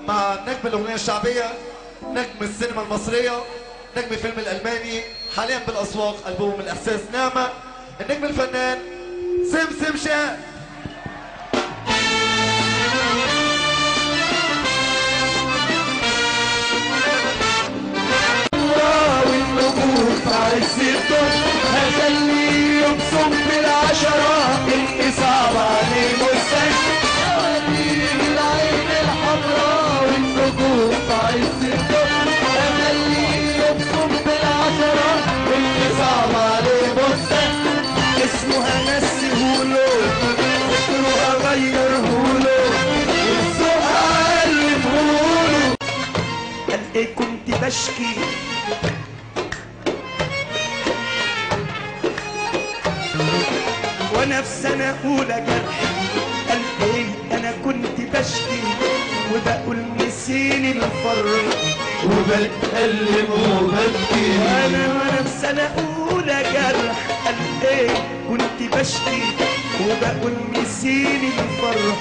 مع نجم الأغنية الشعبية، نجم السينما المصرية، نجم فيلم الألماني، حاليا بالأسواق ألبوم الإحساس نعمة، النجم الفنان سمسم شاه. والنجوم في عز الظهر هخليه يبصم بالعشرة اللي صعب عليه مستشفى. هوريه العين الحمراء والنجوم في عز الظهر هخليه يبصم بالعشرة اللي صعب عليه مستشفى. اسمه همسهوله فكره هغيرهوله والذوق هعلمهوله. قد ايه كنت بشكي وانا في سنة اولى جرح. قال ايه انا كنت بشكي وبقول نسيني الفرح وبتألم وببكي. وانا في سنة اولى جرح. قال ايه كنت بشكي وبقول نسيني الفرح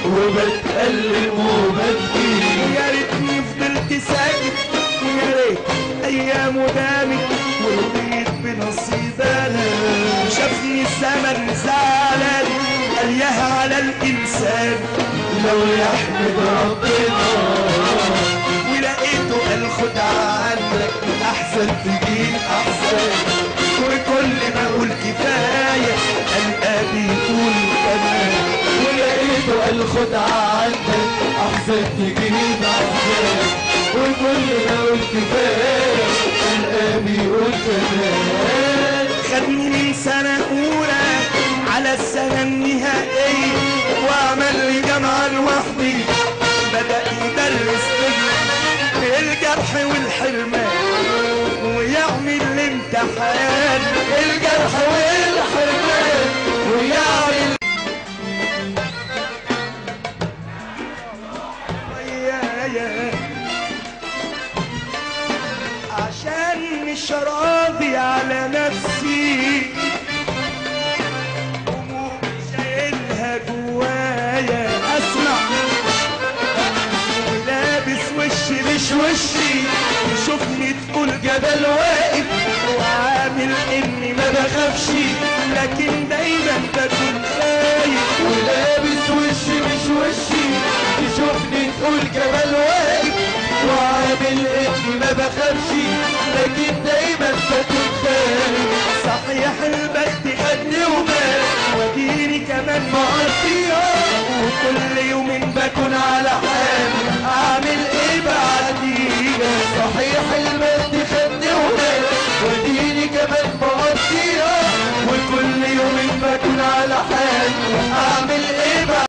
وبتألم وببكي. يا ريتني فضلت ساكت ويا ريت ايامه دامت ورضيت بنصيب انا. شافني الزمن زعلان قال ياها على الانسان لو يحمد ربنا. ولقيته قال خد عنك احسن تجيب احسن. وكل ما اقول كفايه قال بيقول كمان. ولقيته قال خد عنك احسن تجيب احسن. وكل ما اقول كفايه قال بيقول كمان. خدني من سنه اولى على السنه النهائيه وعمل لي جامعه لوحدي. بدا يدرس لي الجرح والحرمان ويعمل الامتحان. الجرح والحرمان ويعمل عشان مش راضي على نفسي هموم شايلها جوايا. اسمع ولابس وشي مش وشي تشوفني تقول جبل واقف وعامل اني ما بخافش لكن دايما بكون خايف. ولابس وشي مش وشي تشوفني تقول جبل واقف وعامل اني ما بخافش لكن دايما بكون خايف. صحيح البخت خدني ومات وديني كمان مقضيها وكل يوم بكون على